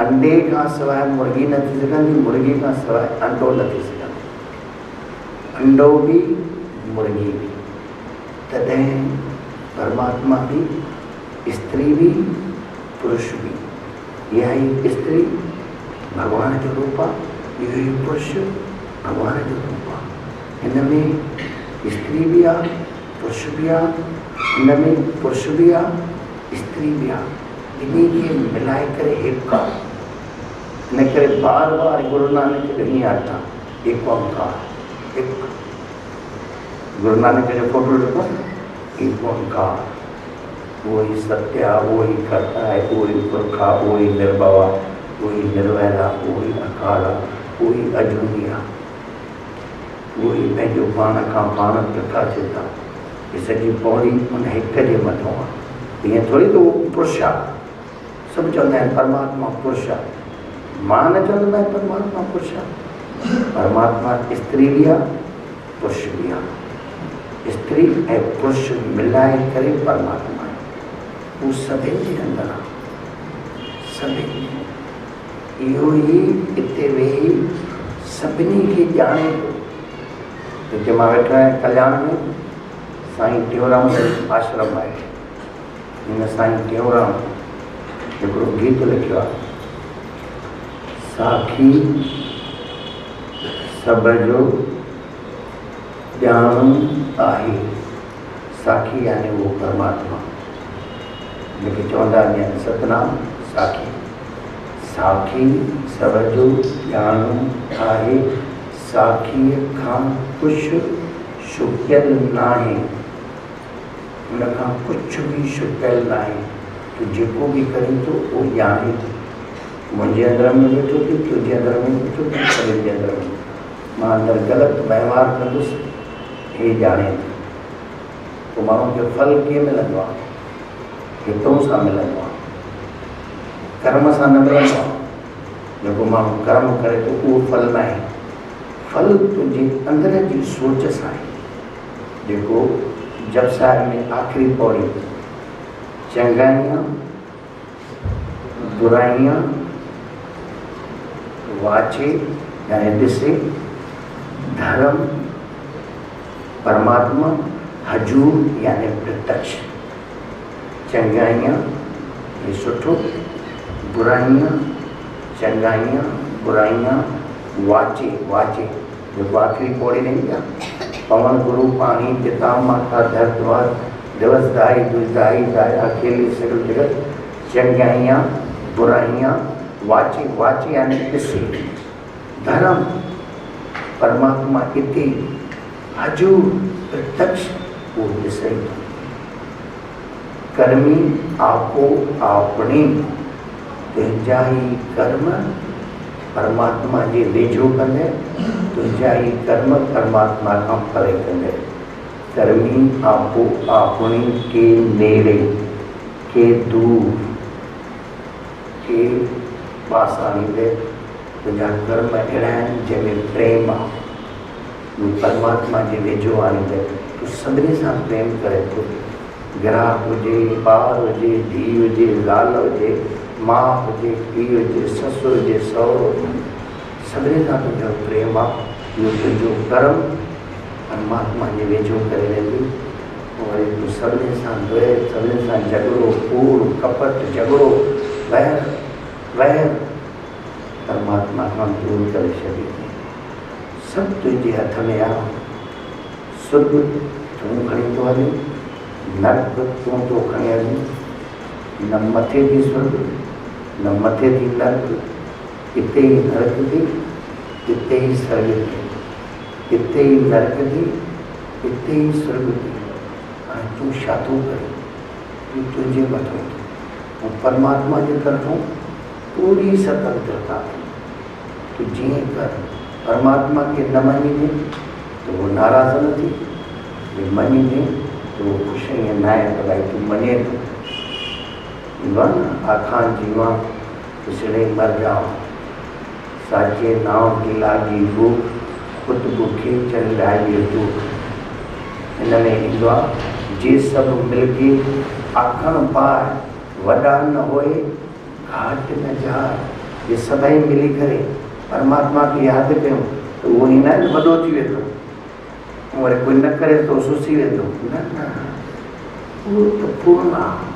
अंडे खां सवाइ मुर्गी न थी सघंदी, मुर्गी खां सवाइ अंडो न थी सघंदो, अंडो बि मुर्गी बि। तॾहिं परमात्मा बि, स्त्री बि, पुरुष बि। इहा ई स्त्री भॻवान जो रूप आहे, इहो ई पुरुष भॻवान जो रूप आहे। हिन में स्त्री बि आहे, पुरुष बि आहे, हिन में पुरुष बि आहे, स्त्री बि आहे, ॿिन्ही खे मिलाए करे हिकु आहे। इन करे बार बार गुरु नानक जो हीअं अर्थ आहे, एक ओंकार, हिकु। गुरु नानक जो फोटो ॾिठो, एक ओंकार, उहो ई सत्य आहे, उहो ई कर्ता आहे, उहो ई पुरख आहे, उहो ई निर्भव आहे, उहो ई निर्वैर आहे, उहो ई अकाल आहे, उहो ई अजूनी आहे, उहो ई पंहिंजो पाण खां पाण प्रकाशित आहे। हीअ सॼी पौड़ी उन हिक जे मथां आहे। ईअं थोरी त उहो पुरुष आहे। सभु चवंदा आहिनि परमात्मा पुरुष आहे, मां न चवंदो आहियां परमात्मा पुरुष आहे। परमात्मा स्त्री बि आहे, पुरुष बि आहे। स्त्री ऐं पुरुष मिलाए करे परमात्मा आहे, उहो सभिनि जे अंदरि आहे, सभिनि। इहो ई हिते वेही सभिनी खे ॼाणे थो। हिते मां वेठो आहियां कल्याण में, साईं टेऊंराम आश्रम आहे। हिन साईं टेऊंराम हिकिड़ो गीत लिखियो आहे, साखी सब जो ॼाण आहे। साखी यानी वो परमात्मा जेके चवंदा आहिनि सतनाम साखी। साखी सब जो ॼाण आहे, साखीअ खां कुझु छुपियल नाहे, हुन खां कुझु बि छुपियल नाहे। तूं जेको बि करीं थो उहो ॼाणे थो। मुंहिंजे अंदर में वेठो थी, तुंहिंजे अंदर में वेठो थी, सभिनि जे अंदर में। मां अंदरि ग़लति वहिंवार कंदुसि, हे ॼाणे थो। पोइ माण्हू खे फल कीअं मिलंदो आहे? हितों सां मिलंदो आहे, कर्म सां न मिलंदो आहे। जेको माण्हू कर्म करे थो उहो फल न आहे। फल तुंहिंजे अंदर जी सोच सां आहे। जेको जप साहिब में आख़िरी पौड़ी, चङाइयां बुराइयां वाचे यानी ॾिसे, धर्म परमात्मा, हजूर यानी प्रत्यक्ष। चङाइयां ये सुठो, बुराइयां चङाइयां बुराइयां वाचे। वाचे जेको आख़िरी पौड़ी नहीं था, पवन गुरु पाणी पिता माता धरद्वार, दिवस दाई दुजदाई दाई अकेली सगल जगत। चङाइयां बुराइयां वाचे। वाचे यानी ॾिसे, धर्म परमात्मा इति, हजूर प्रत्यक्ष वो ॾिसे। कर्मी आपो आपणी, तुंहिंजा ई कर्म परमात्मा जे वेझो कंदे, तुंहिंजा ई कर्म परमात्मा खां परे कंदे। कर्मी आपो आपणी के नेड़े के दूर के पास आणींदे। तुंहिंजा कर्म अहिड़ा आहिनि जंहिंमें प्रेम आहे, तूं परमात्मा जे वेझो आणींदे। तूं सभिनी सां प्रेम करे थो, ग्राहक हुजे, ॿार हुजे, धीउ हुजे, ज़ाल हुजे, माउ हुजे, पीउ हुजे, ससु हुजे, सहुरो हुजे, सभिनी सां तुंहिंजो प्रेम आहे। इहो तुंहिंजो कर्म परमात्मा जे वेझो करे वेंदी। वरी तूं सभिनी सां द्वेष, सभिनी सां झगड़ो, कूड़ कपट, झगड़ो वैर परमात्मा खां दूर करे छॾी। सभु तुंहिंजे हथ में आहे। सुर्ग तूं खणी थो हली, नर्क तूं थो खणी हली। न मथे थी स्वर्ग, न मथे थी नर्क, हिते ई नर्क थी, हिते ई स्वर्ग थी, हिते ई नर्क थी, हिते ई स्वर्ग थी। हाणे तूं छा थो करे? तूं तुंहिंजे मथां थो। ऐं परमात्मा जे तरफ़ों पूरी स्वतंत्रता थी। तूं जीअं कर। परमात्मा खे न मञींदे तो वो नाराज़ न थी, जे मञींदे तो वो ख़ुशि। ईअं न आहे त भई तूं मञे थो, ईंदो आहे न आखां जीवा पिछड़े मर जाओ, साचे नाव की लागी भूख, खुद बुखे चल डाली तूं। हिन में ईंदो आहे जे सभु मिलके आखण पाए, वॾा न होए घाट न जाए। जे सभई मिली करे परमात्मा खे यादि कयूं त उहो ई न वॾो थी वेंदो, वरी कोई न करे तो सुसी वेंदो। न न, उहो त पूर्ण आहे।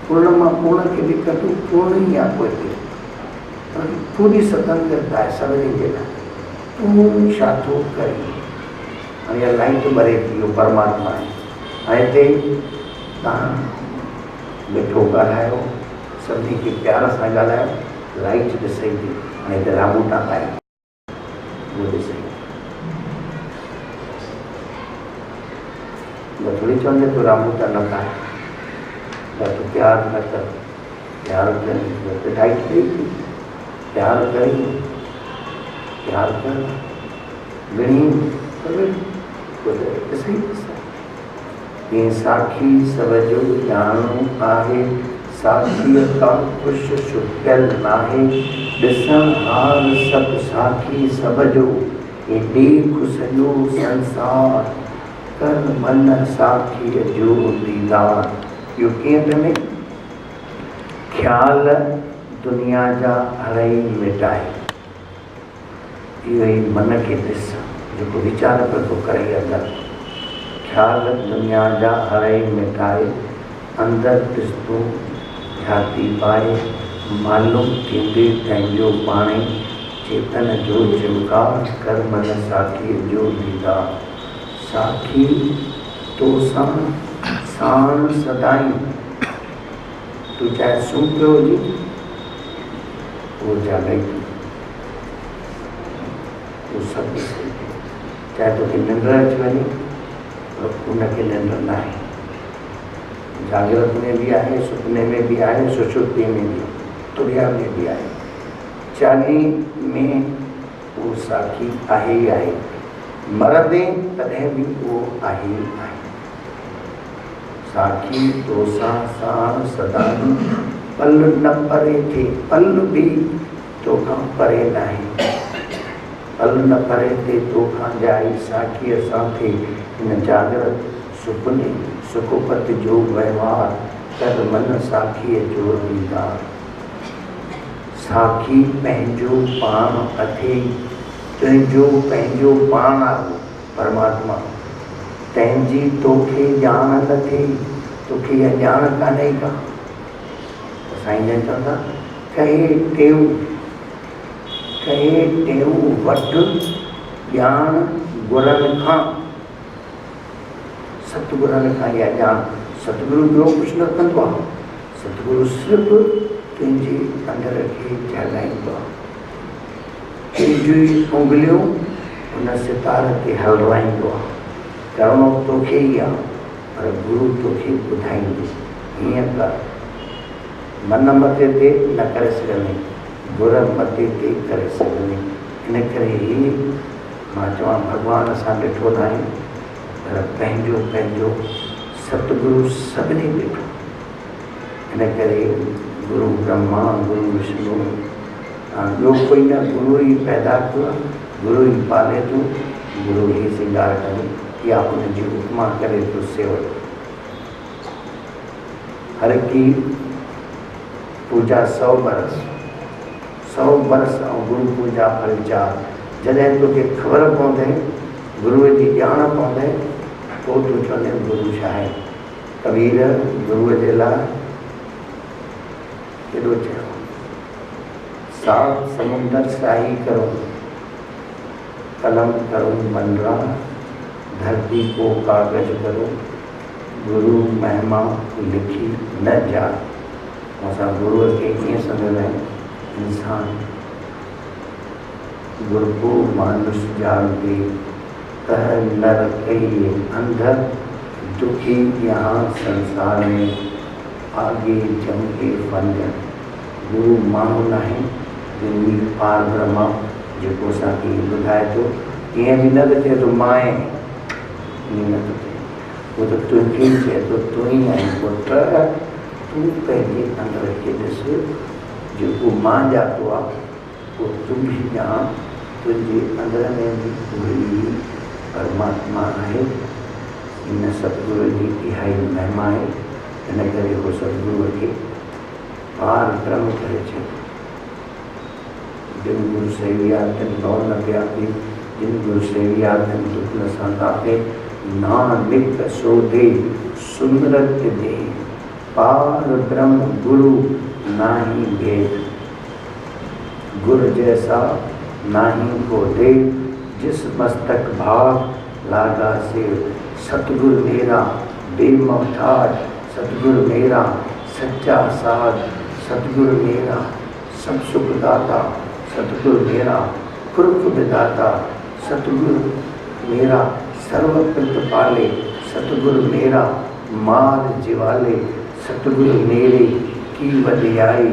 पूर्ण मां पूर्ण खे बि कटूं, पूर्ण ई आहे। कोई पूरी स्वतंत्रता आहे सभिनी जे लाइ। तूं छा थो करीं? हाणे इहा लाइट ॿरे थी, इहो परमात्मा आहे। हाणे हिते तव्हां वेठो ॻाल्हायो, सभिनी खे प्यार सां ॻाल्हायो, लाइट ॾिसे थी। हाणे हिते राबूटा पाए, उहो ॾिसे थोड़ी चवंदे तूं राबूटा न पाए, त तूं प्यार न कर। प्यार कर, लाइट ॾेई थी, प्यार करी, प्यार कर, विणी ॾिसे ईअं। साखी सब जो ॼाणो आहे, साखीअ खां कुझु छुपियल नाहे। ॾिसण हार सभु साखी सब जो, हे ॾेख सॼो संसार, कर मन साखीअ जो दीदार। इहो कीअं में ख़्याल दुनिया जा हड़ई मिटाए। इहो ई मन खे ॾिस जेको वीचार पियो थो करे अंदरि ख़्याल दुनिया जा हराई मिटाए अंदरि ॾिस तूं ख्याति पाए मालूम थींदे पंहिंजो पाणे चेतन जो चिमकार कर मन साखीअ जो दीदार साखी तोसां साण सदाई तूं चाहे सुम्ह पियो हुजे उहो जाॻई तूं सभु ॾिसे चाहे तोखे निंड अची वञे पर उनखे निंड न आहे जागृत में भी आहे सुपने में भी आहे सुषुप्ति में भी तुरिया में भी आहे चाली में वो साखी आहे ही आहे मरदे तॾहिं भी वो आहे ही आहे साखी तोसां साण सदाई पल न परे थे पल भी तोखां परे न आहे पल न परे थे तोखां जाई साखीअ सां थे हिन जागृत सुपने सुखोपत जो व्यवहार कर मन साखीअ जो दीदार साखी पंहिंजो पाण अथई तुंहिंजो पंहिंजो पाण आहे परमात्मा तंहिंजी तोखे ॼाण न थिए तोखे इहा ॼाण कान्हे का साईं जन चवंदा कहे टेऊ वटि ॼाण गुरनि खां सतगुरनि खां इहा ॼाण सतगुरु ॿियो कुझु न कंदो आहे सतगुरु सिर्फ़ु तुंहिंजे अंदर खे जॻाईंदो आहे तुंहिंजी उंगलियूं उन सितार ते हलवाईंदो आहे करिणो तोखे ई आहे पर गुरु तोखे ॿुधाईंदो हीअं कर मन मथे ते न करे सघंदे गुर मथे ते करे सघंदे इन करे ई मां चवां भॻवान असां ॾिठो न आहे पर पंहिंजो पंहिंजो सतगुरु सभिनी ॾिठो इन करे गुरु ब्रह्मा गुरु विष्णु ॿियो कोई न गुरु ई पैदा कयो आहे गुरु ई पाले थो गुरु ई सिंगार करे या उनजी उपमा करे थो सेवक हर की पूजा 100 बरस ऐं गुरु पूजा फल 4 जॾहिं तोखे ख़बर पवंदे गुरुअ जी ॼाण पवंदे पोइ तूं चवंदे गुरु छा आहे कबीर गुरुअ जे लाइ केॾो चयो सात समुंदर शाही करो कलम करो मनरा धरती को कागज करो गुरु महिमा लिखी न जा असां गुरुअ खे कीअं सम्झंदा आहियूं इंसान गुरु को मानुष जान दे कह नर कहिए अंधर दुखी यहाँ संसार में आगे जम के फंजन गुरु माण्हू न आहे गुरु पार ब्रह्मा जेको असांखे ॿुधाए थो कीअं बि न त चए थो मां आहियां ईअं न थो थिए उहो त तुंहिंजी चए थो तूं ई आहीं पुट तूं पंहिंजे अंदर खे ॾिस जेको मां ॼातो आहे उहो तूं बि ॼाण तुंहिंजे अंदर में बि उहे परमात्मा आहे इन सतगुरू जी इहा ई महिमा आहे इन करे उहो सतगुरूअ खे पार ब्रह्म करे छॾियो जिन गुरु सेविया तिन भव न व्यापी जिन गुरु सेविया तिन दुख न संतापे नानक सो दे सुंदरत दे पार ब्रह्म गुरु नाही भेद गुरु जैसा नाही को दे जिस मस्तक भाग लागा से सतगुरु मेरा बेमौताज सतगुरु मेरा सच्चा साध सतगुरु मेरा सब सुख दाता सतगुरु मेरा कुर्क विदाता सतगुरु मेरा सर्व प्रतिपाले सतगुरु मेरा मार जिवाले सतगुरु मेरे की वडियाई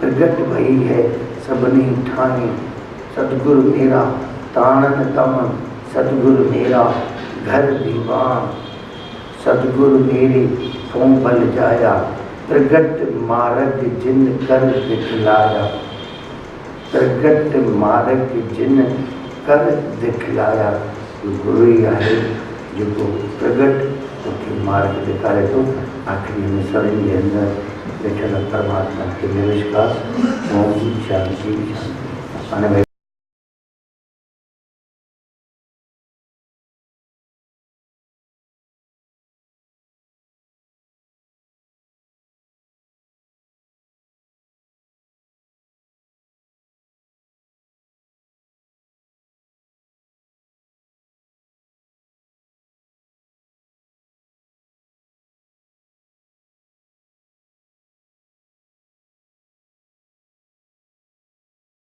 प्रगट भई है सबनी ठानी सतगुरु मेरा ताणन तमन सतगुरु मेरा घर दीवान सतगुरु मेरे कोंबल जाया प्रगट मार्ग जिन कर दिखलाया प्रगट मार्ग जिन कर दिखलाया गुरु ही आहे जेको प्रगट तोखे मार्ग ॾेखारे थो आख़िरी में सभिनी जे अंदरि वेठल परमात्मा खे नमस्कार ओम शांति शांति।